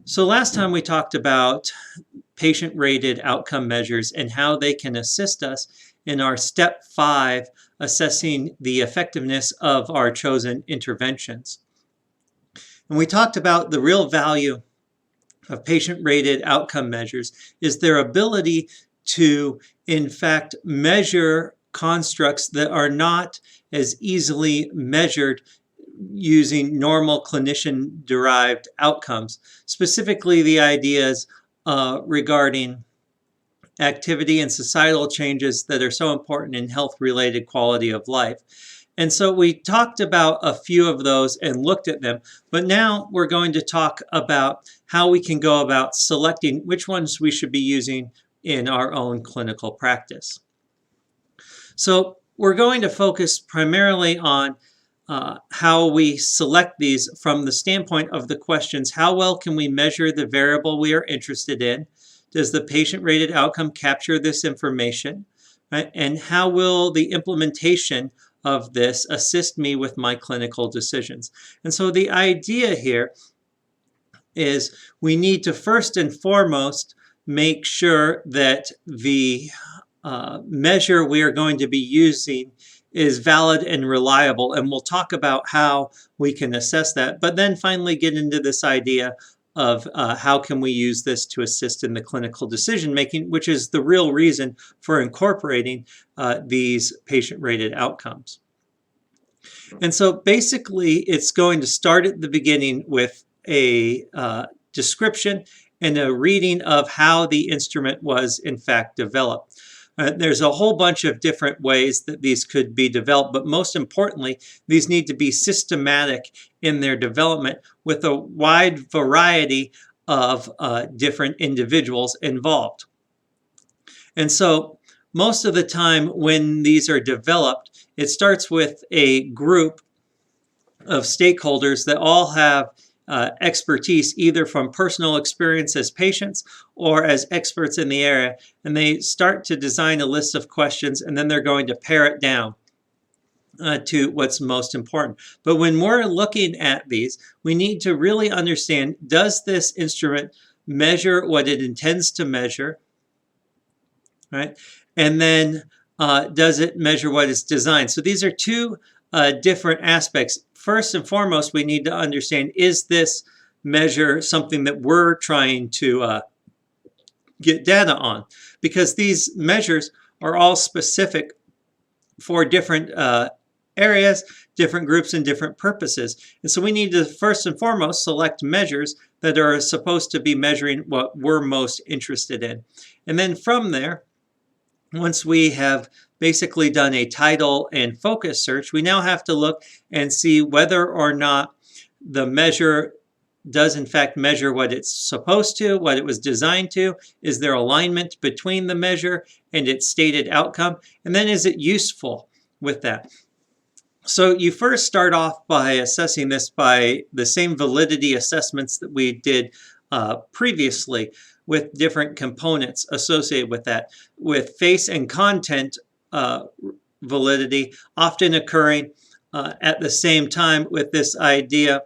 So last time we talked about patient-rated outcome measures and how they can assist us in our step 5 assessing the effectiveness of our chosen interventions. And we talked about the real value of patient-rated outcome measures is their ability to, in fact, measure constructs that are not as easily measured using normal clinician-derived outcomes, specifically the ideas regarding activity and societal changes that are so important in health-related quality of life. And so we talked about a few of those and looked at them, but now we're going to talk about how we can go about selecting which ones we should be using in our own clinical practice. So we're going to focus primarily on how we select these from the standpoint of the questions: how well can we measure the variable we are interested in? Does the patient-rated outcome capture this information? Right? And how will the implementation of this assist me with my clinical decisions? And so the idea here is we need to first and foremost make sure that the measure we are going to be using is valid and reliable, and we'll talk about how we can assess that, but then finally get into this idea of how can we use this to assist in the clinical decision making, which is the real reason for incorporating these patient-rated outcomes. And so basically it's going to start at the beginning with a description and a reading of how the instrument was in fact developed. There's a whole bunch of different ways that these could be developed, but most importantly, these need to be systematic in their development with a wide variety of different individuals involved. And so most of the time when these are developed, it starts with a group of stakeholders that all have expertise either from personal experience as patients or as experts in the area, and they start to design a list of questions, and then they're going to pare it down to what's most important. But when we're looking at these, we need to really understand, does this instrument measure what it intends to measure, right? And then does it measure what it's designed? So these are two different aspects. First and foremost, we need to understand, is this measure something that we're trying to get data on? Because these measures are all specific for different areas, different groups, and different purposes. And so we need to first and foremost select measures that are supposed to be measuring what we're most interested in. And then from there, once we have basically done a title and focus search, we now have to look and see whether or not the measure does in fact measure what it's supposed to, what it was designed to. Is there alignment between the measure and its stated outcome? And then is it useful with that? So you first start off by assessing this by the same validity assessments that we did previously, with different components associated with that, with face and content validity often occurring at the same time, with this idea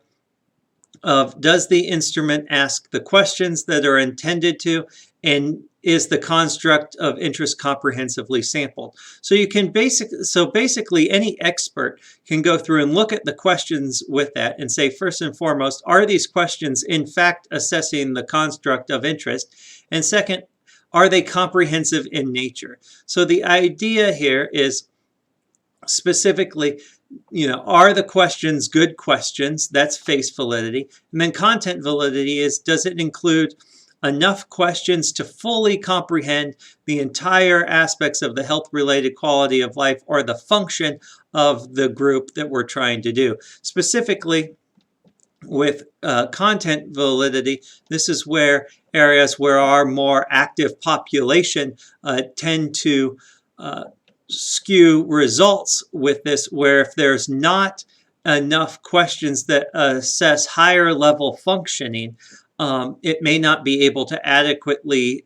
of, does the instrument ask the questions that are intended to, and is the construct of interest comprehensively sampled? So you can basically any expert can go through and look at the questions with that and say, first and foremost, are these questions in fact assessing the construct of interest? And second, are they comprehensive in nature? So the idea here is specifically, are the questions good questions? That's face validity. And then content validity is, does it include enough questions to fully comprehend the entire aspects of the health-related quality of life or the function of the group that we're trying to do? Specifically, with content validity, this is where areas where our more active population tend to skew results with this, where if there's not enough questions that assess higher level functioning, it may not be able to adequately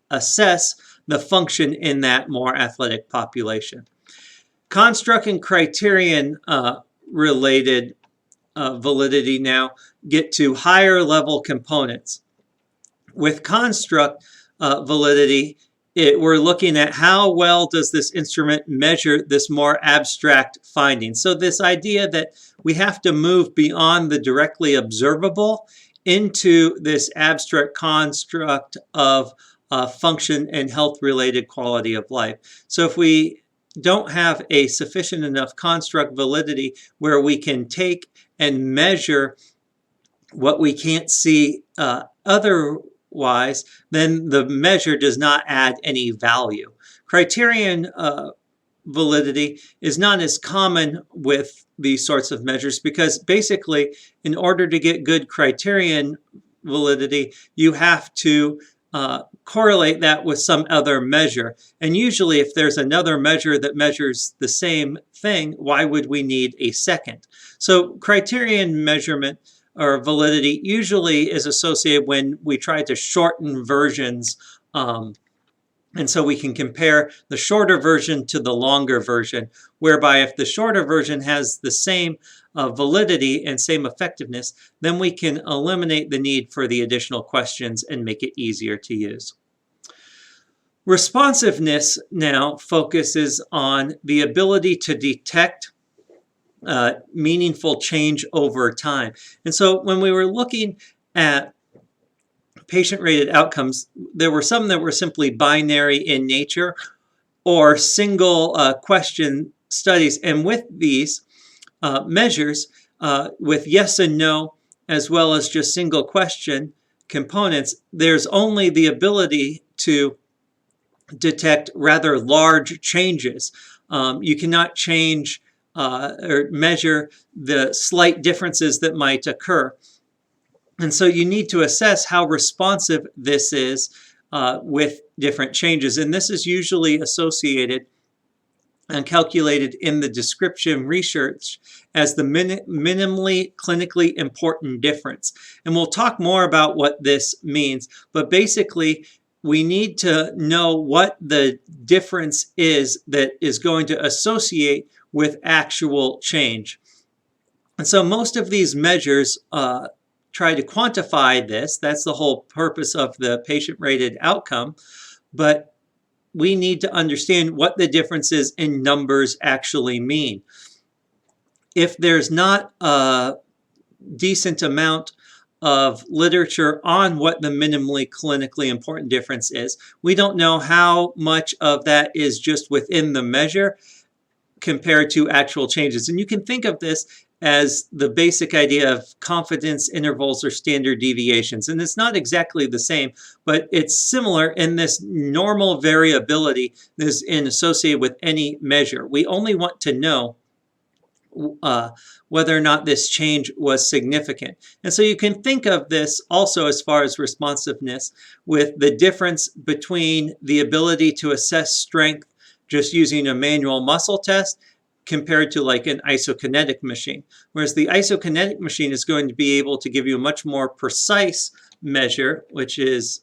assess the function in that more athletic population. Construct and criterion related validity now get to higher level components. With construct validity, we're looking at how well does this instrument measure this more abstract finding. So this idea that we have to move beyond the directly observable into this abstract construct of function and health-related quality of life. So if we don't have a sufficient enough construct validity where we can take and measure what we can't see otherwise, then the measure does not add any value. Criterion validity is not as common with these sorts of measures because basically, in order to get good criterion validity, you have to correlate that with some other measure. And usually, if there's another measure that measures the same thing, why would we need a second? So criterion measurement or validity usually is associated when we try to shorten versions. And so we can compare the shorter version to the longer version, whereby if the shorter version has the same validity and same effectiveness, then we can eliminate the need for the additional questions and make it easier to use. Responsiveness now focuses on the ability to detect meaningful change over time. And so when we were looking at patient-rated outcomes, there were some that were simply binary in nature or single question studies. And with these measures, with yes and no, as well as just single question components, there's only the ability to detect rather large changes. You cannot change or measure the slight differences that might occur. And so you need to assess how responsive this is with different changes. And this is usually associated and calculated in the description research as the minimally clinically important difference. And we'll talk more about what this means, but basically we need to know what the difference is that is going to associate with actual change. And so most of these measures try to quantify this. That's the whole purpose of the patient-rated outcome. But we need to understand what the differences in numbers actually mean. If there's not a decent amount of literature on what the minimally clinically important difference is, we don't know how much of that is just within the measure compared to actual changes. And you can think of this as the basic idea of confidence intervals or standard deviations. And it's not exactly the same, but it's similar in this normal variability that is associated with any measure. We only want to know whether or not this change was significant. And so you can think of this also as far as responsiveness with the difference between the ability to assess strength just using a manual muscle test compared to like an isokinetic machine. Whereas the isokinetic machine is going to be able to give you a much more precise measure, which is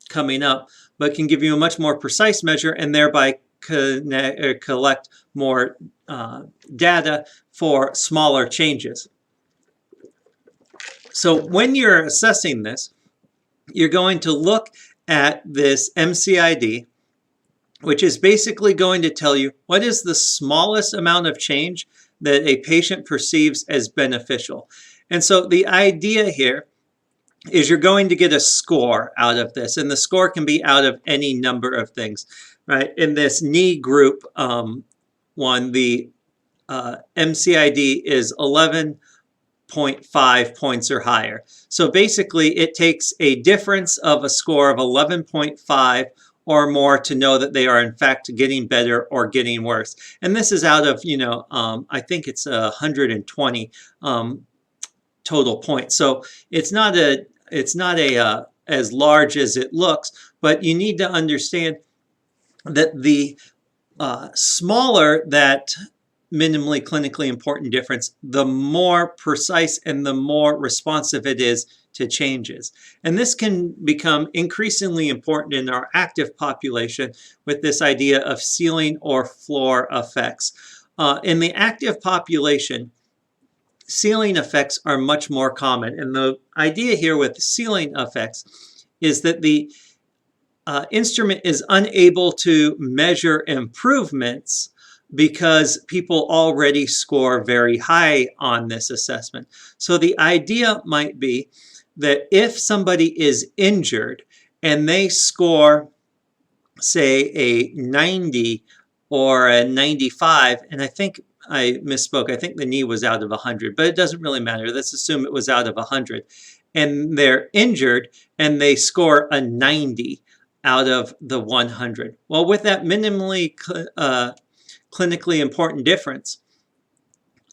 coming up, but can give you a much more precise measure and thereby collect more data for smaller changes. So when you're assessing this, you're going to look at this MCID, which is basically going to tell you what is the smallest amount of change that a patient perceives as beneficial. And so the idea here is you're going to get a score out of this, and the score can be out of any number of things, right? In this knee group one, the MCID is 11.5 points or higher. So basically it takes a difference of a score of 11.5 or more to know that they are in fact getting better or getting worse. And this is out of, I think it's 120 total points. So it's not as large as it looks, but you need to understand that the smaller that minimally clinically important difference, the more precise and the more responsive it is to changes. And this can become increasingly important in our active population with this idea of ceiling or floor effects. In the active population, ceiling effects are much more common. And the idea here with ceiling effects is that the instrument is unable to measure improvements because people already score very high on this assessment. So the idea might be that if somebody is injured and they score, say, a 90 or a 95, and I think I misspoke. I think the knee was out of 100, but it doesn't really matter. Let's assume it was out of 100. And they're injured and they score a 90 out of the 100. Well, with that minimally clinically important difference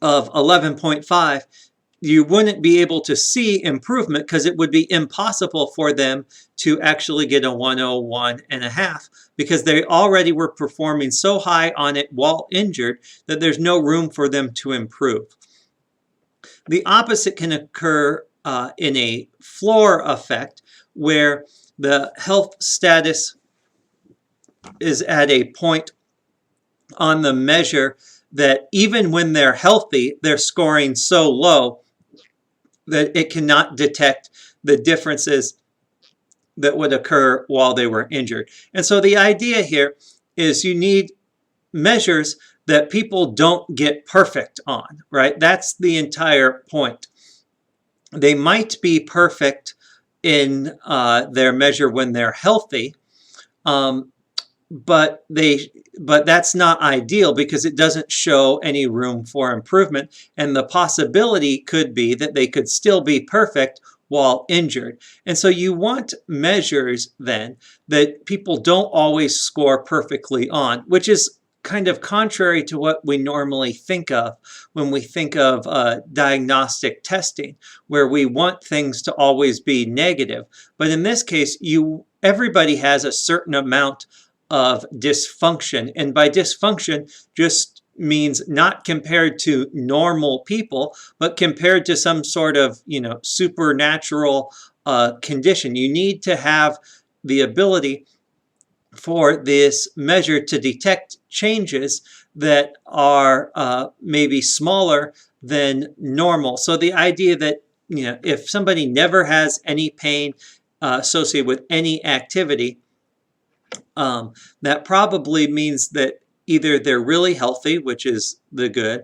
of 11.5, you wouldn't be able to see improvement because it would be impossible for them to actually get a 101.5 because they already were performing so high on it while injured that there's no room for them to improve. The opposite can occur in a floor effect where the health status is at a point on the measure that even when they're healthy, they're scoring so low that it cannot detect the differences that would occur while they were injured. And so the idea here is you need measures that people don't get perfect on, right? That's the entire point. They might be perfect in their measure when they're healthy, but that's not ideal because it doesn't show any room for improvement, and the possibility could be that they could still be perfect while injured. And so you want measures then that people don't always score perfectly on, which is kind of contrary to what we normally think of when we think of diagnostic testing, where we want things to always be negative. But in this case, everybody has a certain amount of dysfunction, and by dysfunction just means not compared to normal people, but compared to some sort of supernatural condition. You need to have the ability for this measure to detect changes that are maybe smaller than normal. So the idea that if somebody never has any pain associated with any activity, that probably means that either they're really healthy, which is the good,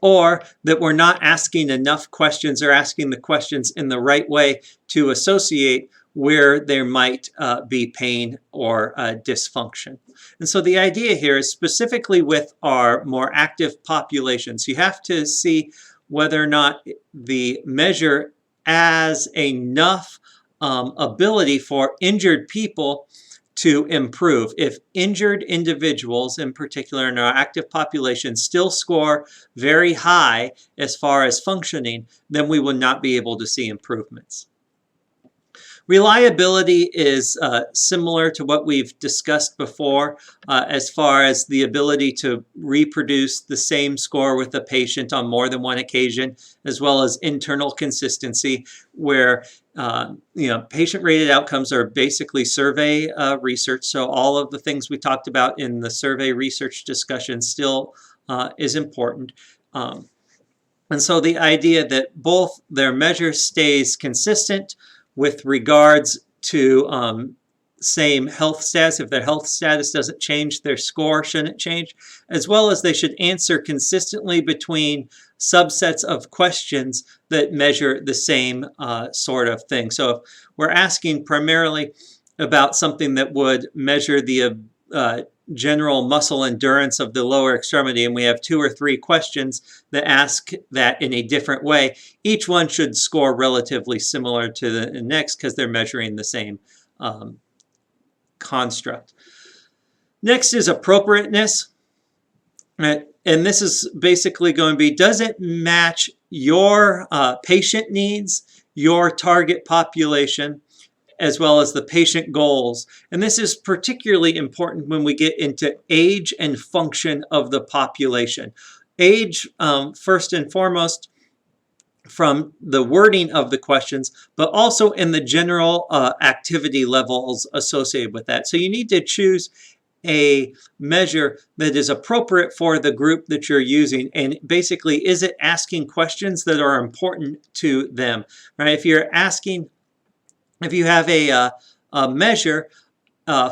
or that we're not asking enough questions or asking the questions in the right way to associate where there might be pain or dysfunction. And so the idea here is specifically with our more active populations, you have to see whether or not the measure has enough ability for injured people to improve. If injured individuals, in particular in our active population, still score very high as far as functioning, then we will not be able to see improvements. Reliability is similar to what we've discussed before as far as the ability to reproduce the same score with the patient on more than one occasion, as well as internal consistency, where patient-rated outcomes are basically survey research. So all of the things we talked about in the survey research discussion still is important. And so the idea that both their measure stays consistent with regards to same health status. If their health status doesn't change, their score shouldn't change, as well as they should answer consistently between subsets of questions that measure the same sort of thing. So if we're asking primarily about something that would measure the general muscle endurance of the lower extremity, and we have 2 or 3 questions that ask that in a different way, each one should score relatively similar to the next because they're measuring the same construct. Next is appropriateness. Right? And this is basically going to be, does it match your patient needs, your target population, as well as the patient goals? And this is particularly important when we get into age and function of the population. Age, first and foremost, from the wording of the questions, but also in the general activity levels associated with that. So you need to choose a measure that is appropriate for the group that you're using, and basically, is it asking questions that are important to them, right? If you have measure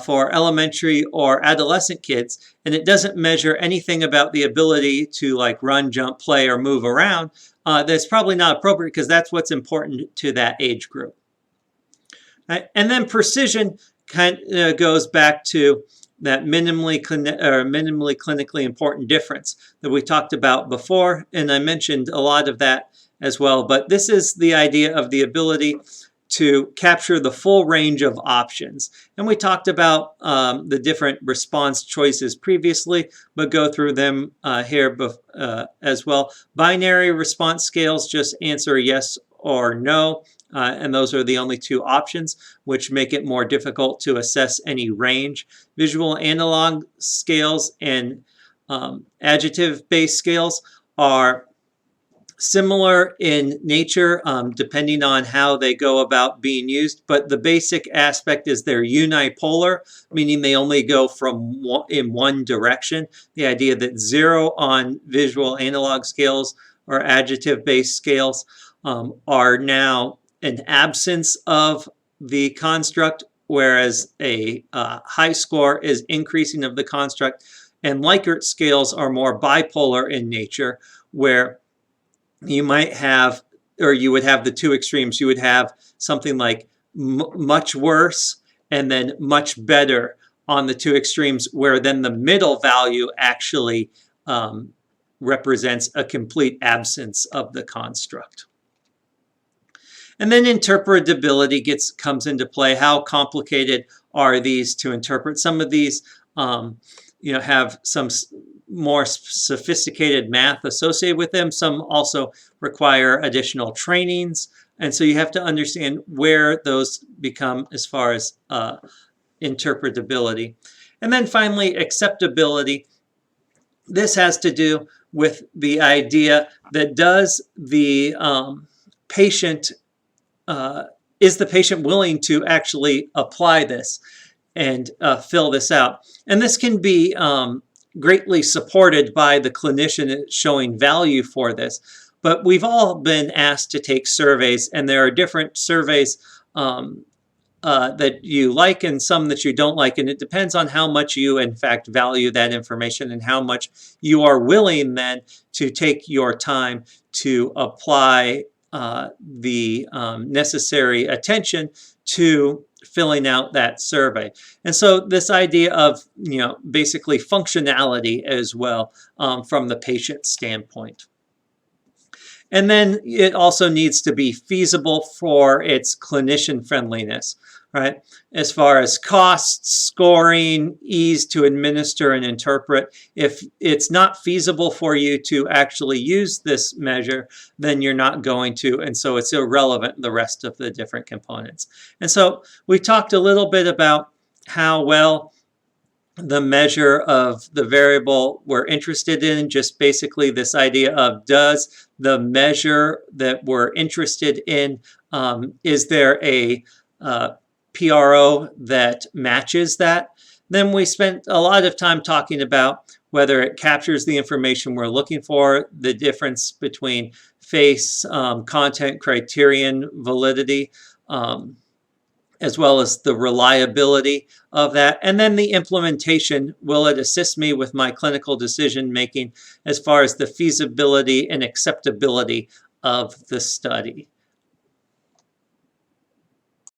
for elementary or adolescent kids, and it doesn't measure anything about the ability to like run, jump, play, or move around, that's probably not appropriate because that's what's important to that age group. Right? And then precision kind of goes back to that minimally clinically important difference that we talked about before, and I mentioned a lot of that as well. But this is the idea of the ability to capture the full range of options. And we talked about the different response choices previously, but go through them here as well. Binary response scales just answer yes or no. And those are the only two options, which make it more difficult to assess any range. Visual analog scales and adjective-based scales are similar in nature, depending on how they go about being used, but the basic aspect is they're unipolar, meaning they only go in one direction. The idea that 0 on visual analog scales or adjective-based scales are now an absence of the construct, whereas a high score is increasing of the construct. And Likert scales are more bipolar in nature, where you might have, or you would have the two extremes. You would have something like much worse and then much better on the two extremes, where then the middle value actually represents a complete absence of the construct. And then interpretability comes into play. How complicated are these to interpret? Some of these have some more sophisticated math associated with them. Some also require additional trainings. And so you have to understand where those become as far as interpretability. And then finally, acceptability. This has to do with the idea that is the patient willing to actually apply this and fill this out? And this can be greatly supported by the clinician showing value for this. But we've all been asked to take surveys, and there are different surveys that you like and some that you don't like. And it depends on how much you, in fact, value that information and how much you are willing then to take your time to apply the necessary attention to filling out that survey. And so this idea of, basically functionality as well from the patient standpoint. And then it also needs to be feasible for its clinician friendliness, right? As far as costs, scoring, ease to administer and interpret. If it's not feasible for you to actually use this measure, then you're not going to, and so it's irrelevant, the rest of the different components. And so we talked a little bit about how well the measure of the variable we're interested in, just basically this idea of, does the measure that we're interested in, is there a PRO that matches that? Then we spent a lot of time talking about whether it captures the information we're looking for, the difference between face, content, criterion, validity, as well as the reliability of that. And then the implementation, will it assist me with my clinical decision making as far as the feasibility and acceptability of the study?